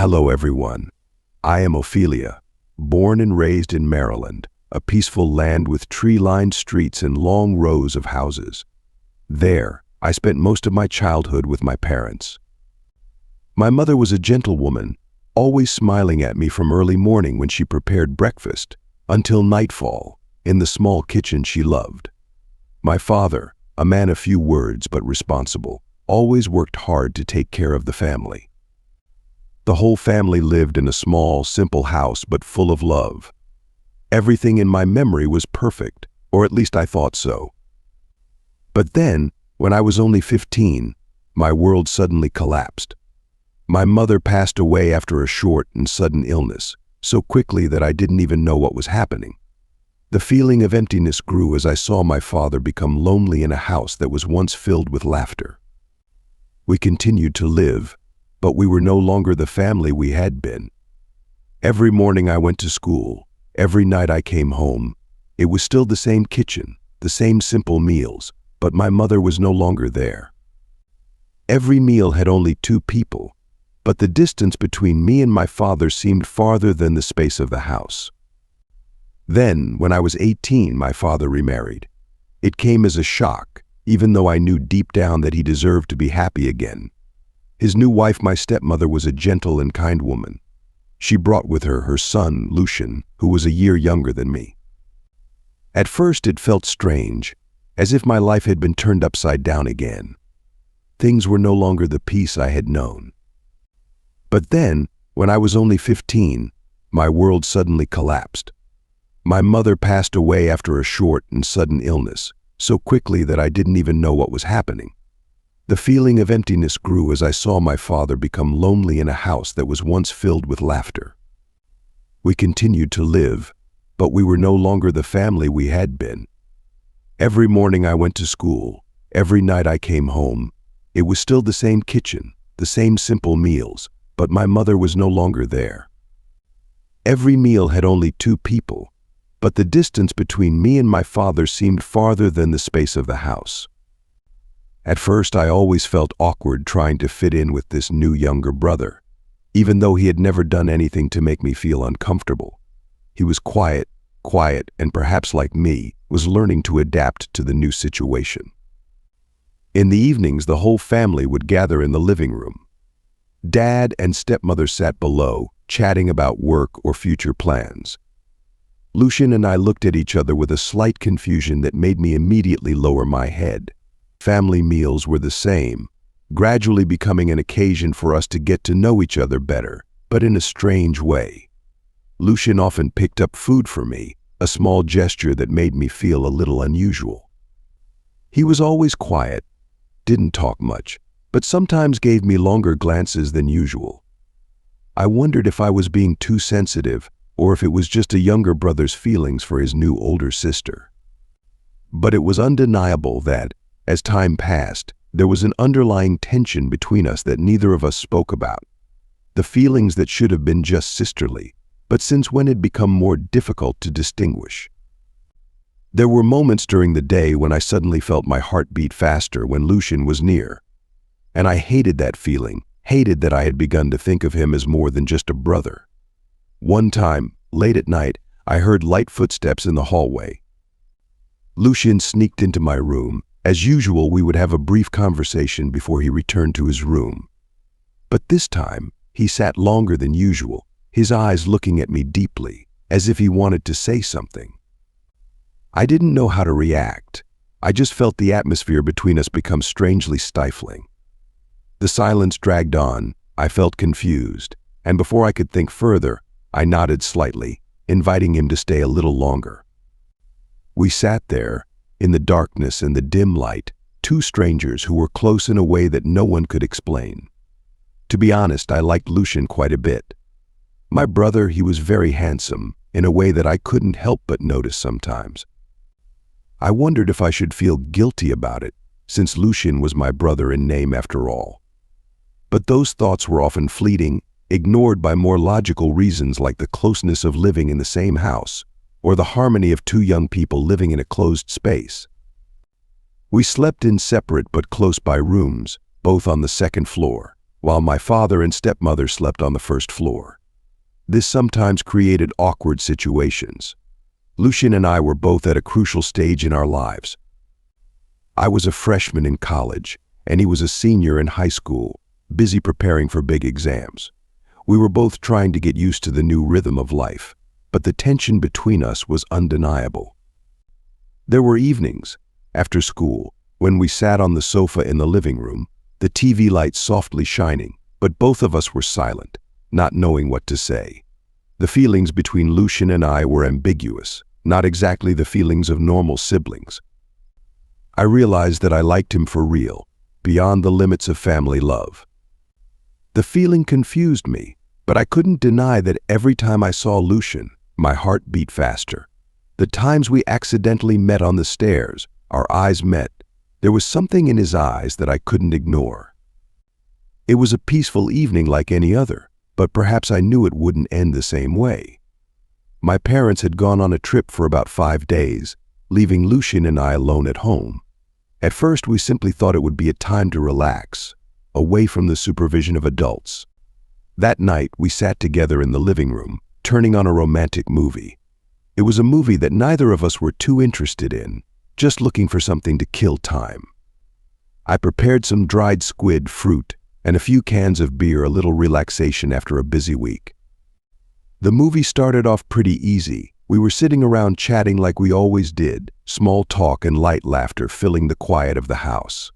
Hello everyone. I am Ophelia, born and raised in Maryland, a peaceful land with tree-lined streets and long rows of houses. There, I spent most of my childhood with my parents. My mother was a gentle woman, always smiling at me from early morning when she prepared breakfast, until nightfall, in the small kitchen she loved. My father, a man of few words but responsible, always worked hard to take care of the family. The whole family lived in a small, simple house but full of love. Everything in my memory was perfect, or at least I thought so. But then, when I was only 15, my world suddenly collapsed. My mother passed away after a short and sudden illness, so quickly that I didn't even know what was happening. The feeling of emptiness grew as I saw my father become lonely in a house that was once filled with laughter. We continued to live, but we were no longer the family we had been. Every morning I went to school, every night I came home. It was still the same kitchen, the same simple meals, but my mother was no longer there. Every meal had only two people, but the distance between me and my father seemed farther than the space of the house. Then, when I was 18, my father remarried. It came as a shock, even though I knew deep down that he deserved to be happy again. His new wife, my stepmother, was a gentle and kind woman. She brought with her her son, Lucian, who was a year younger than me. At first it felt strange, as if my life had been turned upside down again. Things were no longer the peace I had known. But then, when I was only 15, my world suddenly collapsed. My mother passed away after a short and sudden illness, so quickly that I didn't even know what was happening. The feeling of emptiness grew as I saw my father become lonely in a house that was once filled with laughter. We continued to live, but we were no longer the family we had been. Every morning I went to school, every night I came home. It was still the same kitchen, the same simple meals, but my mother was no longer there. Every meal had only two people, but the distance between me and my father seemed farther than the space of the house. At first, I always felt awkward trying to fit in with this new younger brother, even though he had never done anything to make me feel uncomfortable. He was quiet, and perhaps like me, was learning to adapt to the new situation. In the evenings, the whole family would gather in the living room. Dad and stepmother sat below, chatting about work or future plans. Lucian and I looked at each other with a slight confusion that made me immediately lower my head. Family meals were the same, gradually becoming an occasion for us to get to know each other better, but in a strange way. Lucian often picked up food for me, a small gesture that made me feel a little unusual. He was always quiet, didn't talk much, but sometimes gave me longer glances than usual. I wondered if I was being too sensitive, or if it was just a younger brother's feelings for his new older sister. But it was undeniable that, as time passed, there was an underlying tension between us that neither of us spoke about. The feelings that should have been just sisterly, but since when had become more difficult to distinguish. There were moments during the day when I suddenly felt my heart beat faster when Lucian was near. And I hated that feeling, hated that I had begun to think of him as more than just a brother. One time, late at night, I heard light footsteps in the hallway. Lucian sneaked into my room. As usual, we would have a brief conversation before he returned to his room. But this time, he sat longer than usual, his eyes looking at me deeply, as if he wanted to say something. I didn't know how to react. I just felt the atmosphere between us become strangely stifling. The silence dragged on. I felt confused, and before I could think further, I nodded slightly, inviting him to stay a little longer. We sat there, in the darkness and the dim light, two strangers who were close in a way that no one could explain. To be honest, I liked Lucian quite a bit. My brother, he was very handsome, in a way that I couldn't help but notice sometimes. I wondered if I should feel guilty about it, since Lucian was my brother in name after all. But those thoughts were often fleeting, ignored by more logical reasons like the closeness of living in the same house, or the harmony of two young people living in a closed space. We slept in separate but close-by rooms, both on the second floor, while my father and stepmother slept on the first floor. This sometimes created awkward situations. Lucian and I were both at a crucial stage in our lives. I was a freshman in college, and he was a senior in high school, busy preparing for big exams. We were both trying to get used to the new rhythm of life, but the tension between us was undeniable. There were evenings, after school, when we sat on the sofa in the living room, the TV lights softly shining, but both of us were silent, not knowing what to say. The feelings between Lucian and I were ambiguous, not exactly the feelings of normal siblings. I realized that I liked him for real, beyond the limits of family love. The feeling confused me, but I couldn't deny that every time I saw Lucian, my heart beat faster. The times we accidentally met on the stairs, our eyes met, there was something in his eyes that I couldn't ignore. It was a peaceful evening like any other, but perhaps I knew it wouldn't end the same way. My parents had gone on a trip for about 5 days, leaving Lucian and I alone at home. At first, we simply thought it would be a time to relax, away from the supervision of adults. That night, we sat together in the living room, turning on a romantic movie. It was a movie that neither of us were too interested in, just looking for something to kill time. I prepared some dried squid, fruit, and a few cans of beer, a little relaxation after a busy week. The movie started off pretty easy. We were sitting around chatting like we always did, small talk and light laughter filling the quiet of the house.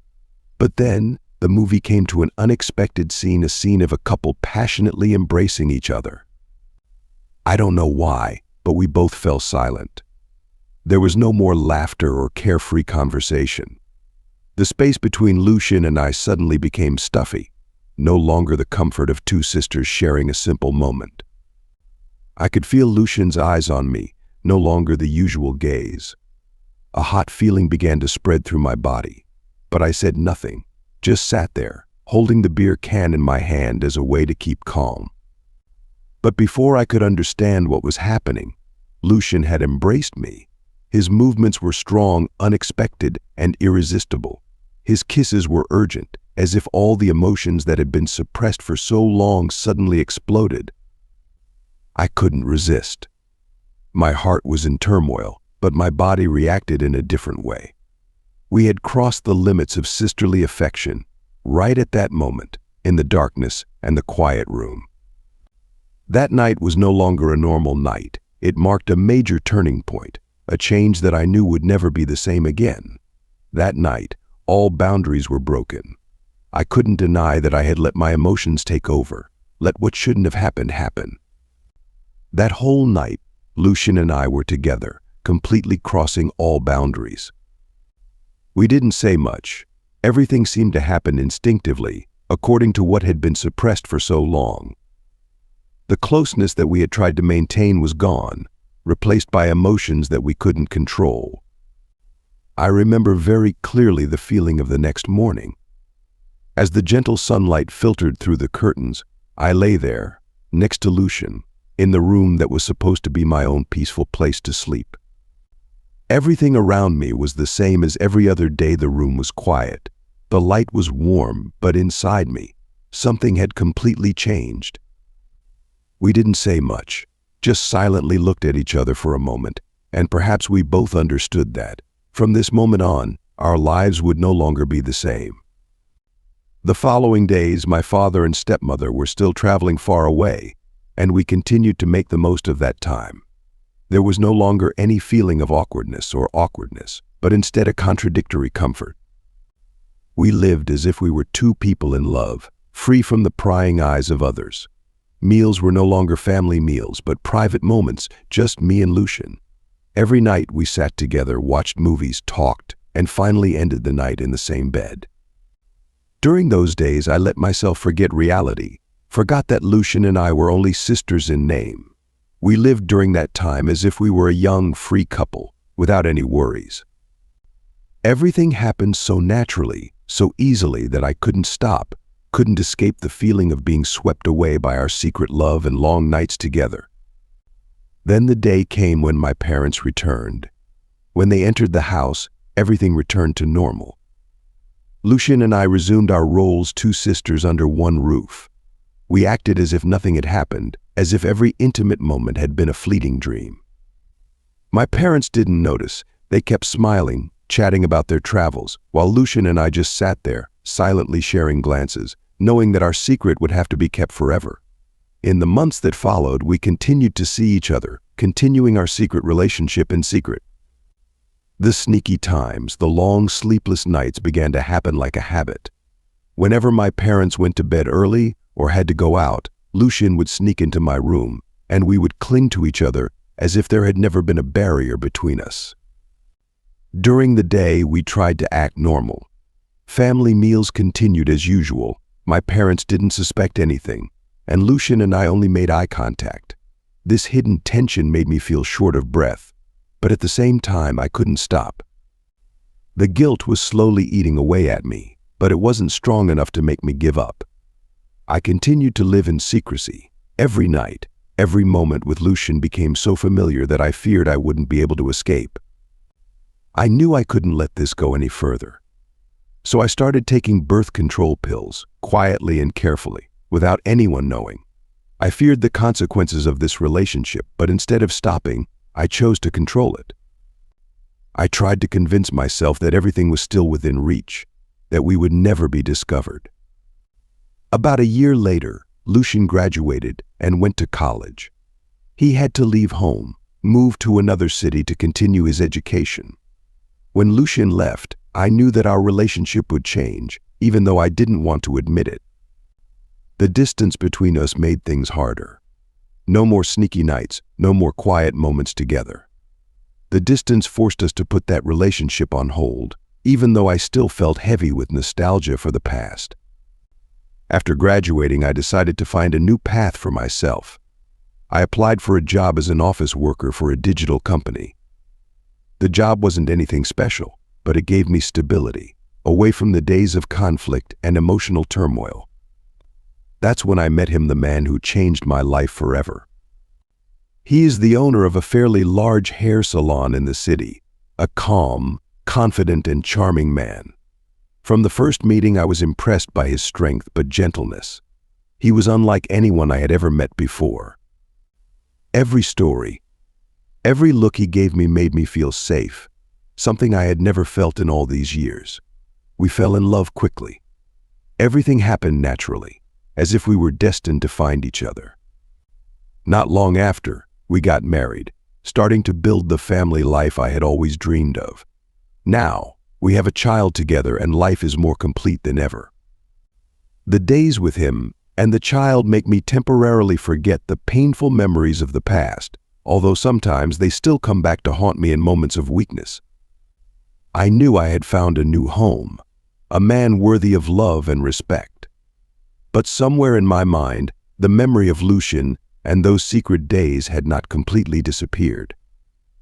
But then, the movie came to an unexpected scene, a scene of a couple passionately embracing each other. I don't know why, but we both fell silent. There was no more laughter or carefree conversation. The space between Lucian and I suddenly became stuffy, no longer the comfort of two sisters sharing a simple moment. I could feel Lucian's eyes on me, no longer the usual gaze. A hot feeling began to spread through my body, but I said nothing, just sat there, holding the beer can in my hand as a way to keep calm. But before I could understand what was happening, Lucian had embraced me. His movements were strong, unexpected, and irresistible. His kisses were urgent, as if all the emotions that had been suppressed for so long suddenly exploded. I couldn't resist. My heart was in turmoil, but my body reacted in a different way. We had crossed the limits of sisterly affection, right at that moment, in the darkness and the quiet room. That night was no longer a normal night. It marked a major turning point, a change that I knew would never be the same again. That night, all boundaries were broken. I couldn't deny that I had let my emotions take over, let what shouldn't have happened happen. That whole night, Lucian and I were together, completely crossing all boundaries. We didn't say much. Everything seemed to happen instinctively, according to what had been suppressed for so long. The closeness that we had tried to maintain was gone, replaced by emotions that we couldn't control. I remember very clearly the feeling of the next morning. As the gentle sunlight filtered through the curtains, I lay there, next to Lucian, in the room that was supposed to be my own peaceful place to sleep. Everything around me was the same as every other day. The room was quiet. The light was warm, but inside me, something had completely changed. We didn't say much, just silently looked at each other for a moment, and perhaps we both understood that, from this moment on, our lives would no longer be the same. The following days, my father and stepmother were still traveling far away, and we continued to make the most of that time. There was no longer any feeling of awkwardness, but instead a contradictory comfort. We lived as if we were two people in love, free from the prying eyes of others. Meals were no longer family meals, but private moments, just me and Lucian. Every night we sat together, watched movies, talked, and finally ended the night in the same bed. During those days, I let myself forget reality, forgot that Lucian and I were only sisters in name. We lived during that time as if we were a young, free couple, without any worries. Everything happened so naturally, so easily that I couldn't stop, couldn't escape the feeling of being swept away by our secret love and long nights together. Then the day came when my parents returned. When they entered the house, everything returned to normal. Lucian and I resumed our roles, two sisters under one roof. We acted as if nothing had happened, as if every intimate moment had been a fleeting dream. My parents didn't notice. They kept smiling, chatting about their travels, while Lucian and I just sat there, silently sharing glances, knowing that our secret would have to be kept forever. In the months that followed, we continued to see each other, continuing our secret relationship in secret. The sneaky times, the long sleepless nights began to happen like a habit. Whenever my parents went to bed early or had to go out, Lucian would sneak into my room, and we would cling to each other as if there had never been a barrier between us. During the day, we tried to act normal. Family meals continued as usual. My parents didn't suspect anything, and Lucian and I only made eye contact. This hidden tension made me feel short of breath, but at the same time, I couldn't stop. The guilt was slowly eating away at me, but it wasn't strong enough to make me give up. I continued to live in secrecy. Every night, every moment with Lucian became so familiar that I feared I wouldn't be able to escape. I knew I couldn't let this go any further. So I started taking birth control pills, quietly and carefully, without anyone knowing. I feared the consequences of this relationship, but instead of stopping, I chose to control it. I tried to convince myself that everything was still within reach, that we would never be discovered. About a year later, Lucian graduated and went to college. He had to leave home, move to another city to continue his education. When Lucian left, I knew that our relationship would change, even though I didn't want to admit it. The distance between us made things harder. No more sneaky nights, no more quiet moments together. The distance forced us to put that relationship on hold, even though I still felt heavy with nostalgia for the past. After graduating, I decided to find a new path for myself. I applied for a job as an office worker for a digital company. The job wasn't anything special, but it gave me stability, away from the days of conflict and emotional turmoil. That's when I met him, the man who changed my life forever. He is the owner of a fairly large hair salon in the city, a calm, confident, and charming man. From the first meeting, I was impressed by his strength but gentleness. He was unlike anyone I had ever met before. Every story, every look he gave me made me feel safe, something I had never felt in all these years. We fell in love quickly. Everything happened naturally, as if we were destined to find each other. Not long after, we got married, starting to build the family life I had always dreamed of. Now, we have a child together and life is more complete than ever. The days with him and the child make me temporarily forget the painful memories of the past, although sometimes they still come back to haunt me in moments of weakness. I knew I had found a new home, a man worthy of love and respect. But somewhere in my mind, the memory of Lucian and those secret days had not completely disappeared.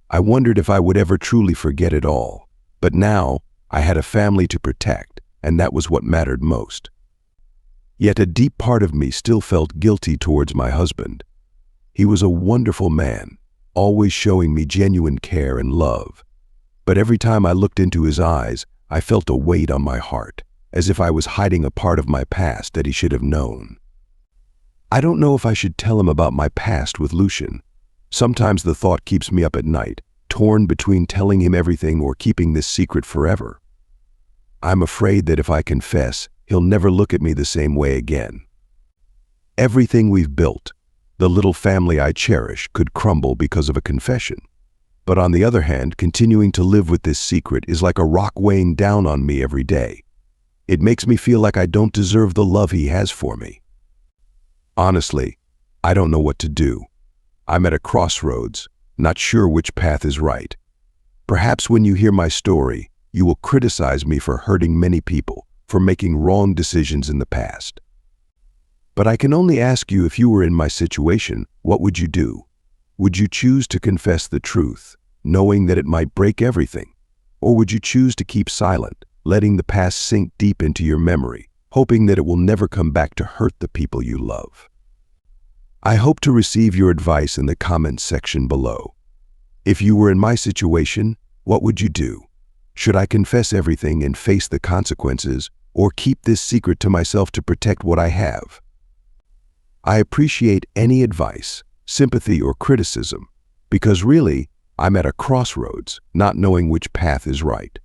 I wondered if I would ever truly forget it all. But now, I had a family to protect, and that was what mattered most. Yet a deep part of me still felt guilty towards my husband. He was a wonderful man, always showing me genuine care and love. But every time I looked into his eyes, I felt a weight on my heart, as if I was hiding a part of my past that he should have known. I don't know if I should tell him about my past with Lucian. Sometimes the thought keeps me up at night, torn between telling him everything or keeping this secret forever. I'm afraid that if I confess, he'll never look at me the same way again. Everything we've built, the little family I cherish, could crumble because of a confession. But on the other hand, continuing to live with this secret is like a rock weighing down on me every day. It makes me feel like I don't deserve the love he has for me. Honestly, I don't know what to do. I'm at a crossroads, not sure which path is right. Perhaps when you hear my story, you will criticize me for hurting many people, for making wrong decisions in the past. But I can only ask you, if you were in my situation, what would you do? Would you choose to confess the truth, knowing that it might break everything? Or would you choose to keep silent, letting the past sink deep into your memory, hoping that it will never come back to hurt the people you love? I hope to receive your advice in the comments section below. If you were in my situation, what would you do? Should I confess everything and face the consequences, or keep this secret to myself to protect what I have? I appreciate any advice, sympathy, or criticism, because really, I'm at a crossroads, not knowing which path is right.